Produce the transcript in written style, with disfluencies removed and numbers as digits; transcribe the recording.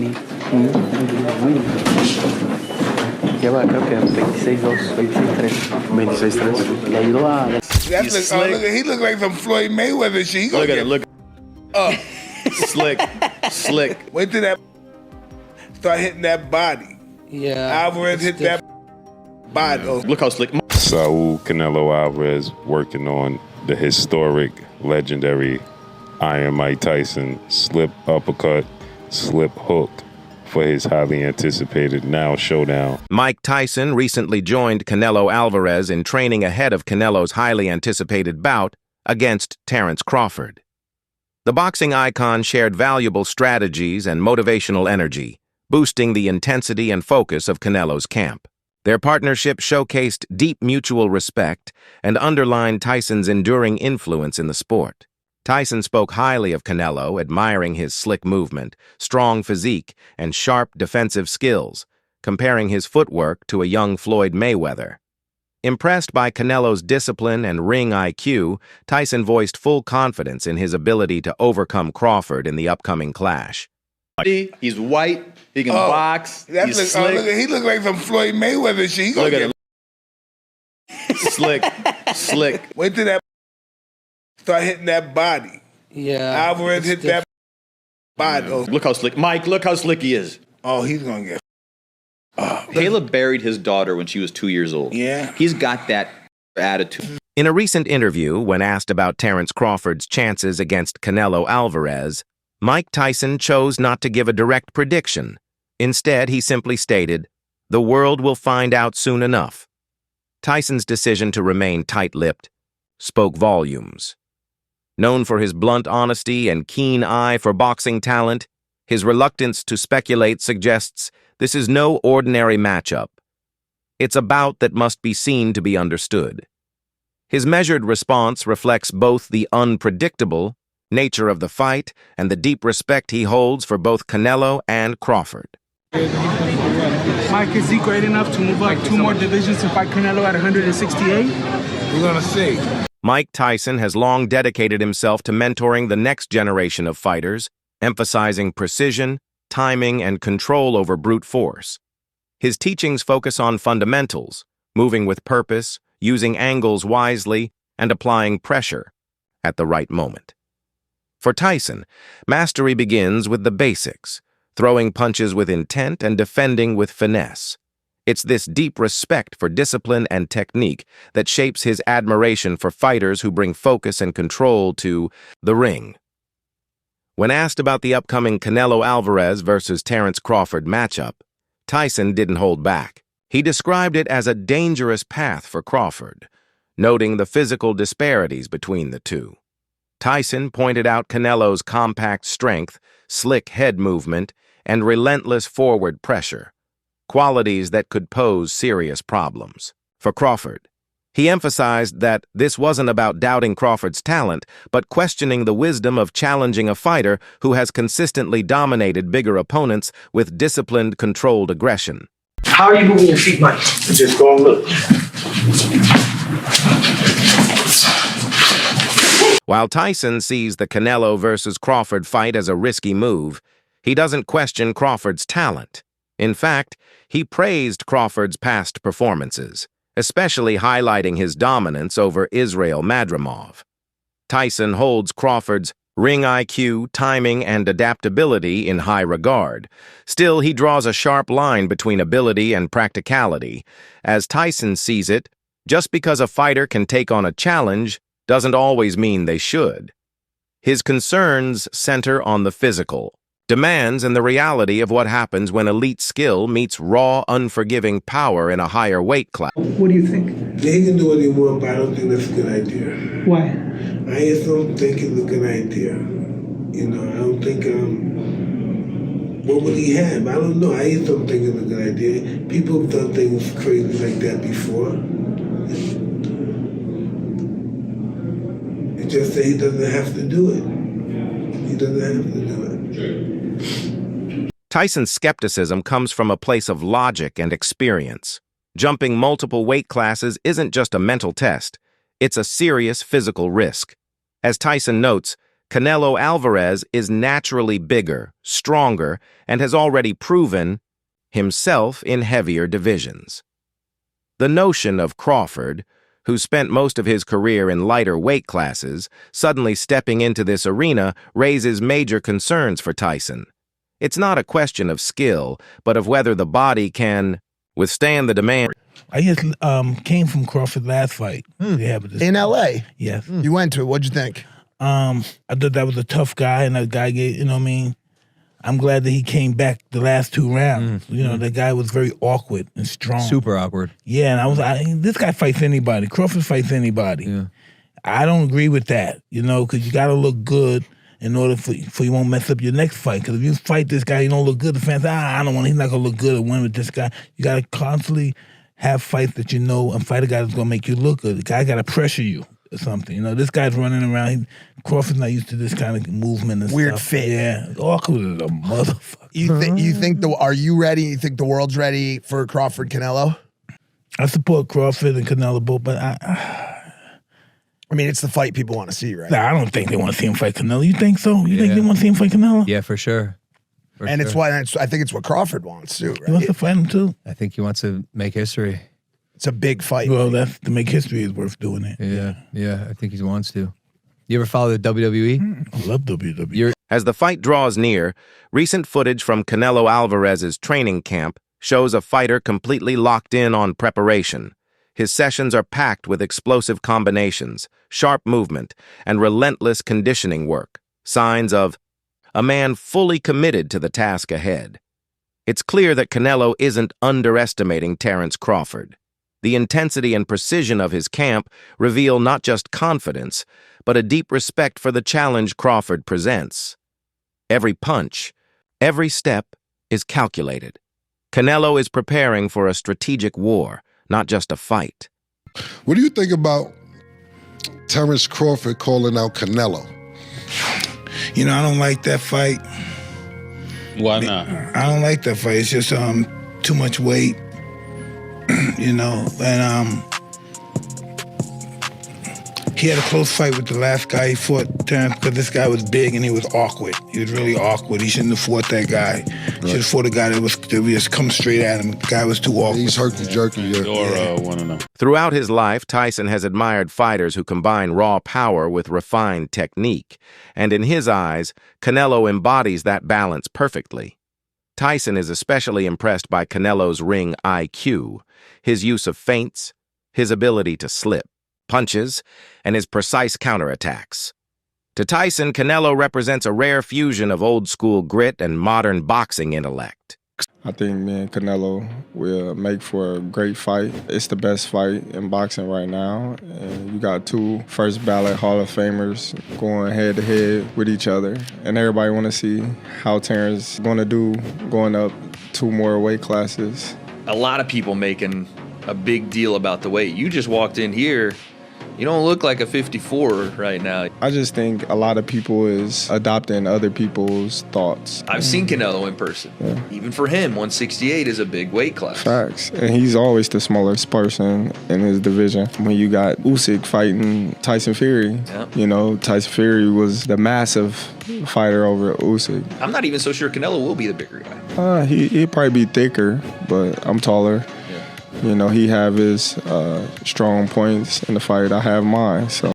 Winnie. Winnie. Lleva, creo que 26-2, 26-3. 26-3. Le ayudó a... He look like some Floyd Mayweather shit. Look at it, look. Slick. Wait till that start hitting that body. Yeah. Alvarez hit that body. Look how slick. Saul Canelo Alvarez working on the historic, legendary Iron Mike Tyson slip uppercut, slip hook for his highly anticipated now showdown. Mike Tyson recently joined Canelo Alvarez in training ahead of Canelo's highly anticipated bout against Terence Crawford. The boxing icon shared valuable strategies and motivational energy, boosting the intensity and focus of Canelo's camp. Their partnership showcased deep mutual respect and underlined Tyson's enduring influence in the sport. Tyson spoke highly of Canelo, admiring his slick movement, strong physique, and sharp defensive skills, comparing his footwork to a young Floyd Mayweather. Impressed by Canelo's discipline and ring IQ, Tyson voiced full confidence in his ability to overcome Crawford in the upcoming clash. He's white. He can box. He's slick. He look like some Floyd Mayweather shit. Look at it. Slick. Wait till that start hitting that body. Yeah. Alvarez hit that body. Look how slick. Mike, look how slick he is. Oh, he's gonna get. Caleb buried his daughter when she was 2 years old. Yeah. He's got that attitude. In a recent interview, when asked about Terence Crawford's chances against Canelo Alvarez, Mike Tyson chose not to give a direct prediction. Instead, he simply stated, "The world will find out soon enough." Tyson's decision to remain tight-lipped spoke volumes. Known for his blunt honesty and keen eye for boxing talent, his reluctance to speculate suggests this is no ordinary matchup. It's a bout that must be seen to be understood. His measured response reflects both the unpredictable nature of the fight and the deep respect he holds for both Canelo and Crawford. Mike, is he great enough to move up 2 more divisions to fight Canelo at 168? We're gonna see. Mike Tyson has long dedicated himself to mentoring the next generation of fighters, emphasizing precision, timing, and control over brute force. His teachings focus on fundamentals, moving with purpose, using angles wisely, and applying pressure at the right moment. For Tyson, mastery begins with the basics, throwing punches with intent and defending with finesse. It's this deep respect for discipline and technique that shapes his admiration for fighters who bring focus and control to the ring. When asked about the upcoming Canelo Alvarez versus Terence Crawford matchup, Tyson didn't hold back. He described it as a dangerous path for Crawford, noting the physical disparities between the two. Tyson pointed out Canelo's compact strength, slick head movement, and relentless forward pressure, qualities that could pose serious problems. For Crawford, he emphasized that this wasn't about doubting Crawford's talent, but questioning the wisdom of challenging a fighter who has consistently dominated bigger opponents with disciplined, controlled aggression. How are you moving your feet, Mike? Just go and look. While Tyson sees the Canelo versus Crawford fight as a risky move, he doesn't question Crawford's talent. In fact, he praised Crawford's past performances, especially highlighting his dominance over Israel Madrimov. Tyson holds Crawford's ring IQ, timing, and adaptability in high regard. Still, he draws a sharp line between ability and practicality. As Tyson sees it, just because a fighter can take on a challenge doesn't always mean they should. His concerns center on the physical, demands, and the reality of what happens when elite skill meets raw, unforgiving power in a higher weight class. What do you think? Yeah, he can do what he wants, but I don't think that's a good idea. Why? I just don't think it's a good idea. You know, I don't think, what would he have? I don't know. I just don't think it's a good idea. People have done things crazy like that before. It's just that he doesn't have to do it. He doesn't have to do it. Tyson's skepticism comes from a place of logic and experience. Jumping multiple weight classes isn't just a mental test, it's a serious physical risk. As Tyson notes, Canelo Alvarez is naturally bigger, stronger, and has already proven himself in heavier divisions. The notion of Crawford, who spent most of his career in lighter weight classes, suddenly stepping into this arena raises major concerns for Tyson. It's not a question of skill, but of whether the body can withstand the demand. I just came from Crawford's last fight. In L.A.? Yes. You went to it. What'd you think? I thought that was a tough guy, and that guy gave, you know what I mean? I'm glad that he came back the last 2 rounds. You know, that guy was very awkward and strong. Super awkward. Yeah, and this guy fights anybody. Crawford fights anybody. Yeah. I don't agree with that, you know, because you got to look good in order for you won't mess up your next fight. Because if you fight this guy, you don't look good, the fans say, I don't want, he's not going to look good and win with this guy. You got to constantly have fights that you know and fight a guy that's going to make you look good. The guy got to pressure you or something. You know, this guy's running around. Crawford's not used to this kind of movement and Weird stuff. fit. Yeah, awkward as a motherfucker. You think are you ready? You think the world's ready for Crawford Canelo? I support Crawford and Canelo both, but I mean, it's the fight people want to see, right? Nah, I don't think they want to see him fight Canelo. You think so? You think they want to see him fight Canelo? Yeah, for sure. It's why I think it's what Crawford wants too. Right? He wants to fight him too. I think he wants to make history. It's a big fight. Well, that's to make history is worth doing it. Yeah, I think he wants to. You ever follow the WWE? I love WWE. As the fight draws near, recent footage from Canelo Alvarez's training camp shows a fighter completely locked in on preparation. His sessions are packed with explosive combinations, sharp movement, and relentless conditioning work, signs of a man fully committed to the task ahead. It's clear that Canelo isn't underestimating Terence Crawford. The intensity and precision of his camp reveal not just confidence, but a deep respect for the challenge Crawford presents. Every punch, every step is calculated. Canelo is preparing for a strategic war, not just a fight. What do you think about Terence Crawford calling out Canelo? You know, I don't like that fight. Why not? I don't like that fight. It's just too much weight, you know. And he had a close fight with the last guy he fought, Terence, because this guy was big and he was awkward. He was really awkward. He shouldn't have fought that guy. He should have fought a guy that would just come straight at him. The guy was too awkward. He's herky-jerky. Throughout his life, Tyson has admired fighters who combine raw power with refined technique. And in his eyes, Canelo embodies that balance perfectly. Tyson is especially impressed by Canelo's ring IQ, his use of feints, his ability to slip punches, and his precise counterattacks. To Tyson, Canelo represents a rare fusion of old-school grit and modern boxing intellect. I think me and Canelo will make for a great fight. It's the best fight in boxing right now. And you got 2 first-ballot Hall of Famers going head-to-head with each other. And everybody want to see how Terence is going to do going up 2 more weight classes. A lot of people making a big deal about the weight. You just walked in here. You don't look like a 54 right now. I just think a lot of people is adopting other people's thoughts. I've seen Canelo in person. Yeah. Even for him, 168 is a big weight class. Facts. And he's always the smallest person in his division. When you got Usyk fighting Tyson Fury, you know, Tyson Fury was the massive fighter over Usyk. I'm not even so sure Canelo will be the bigger guy. He'd probably be thicker, but I'm taller. You know, he have his strong points in the fight. I have mine, so.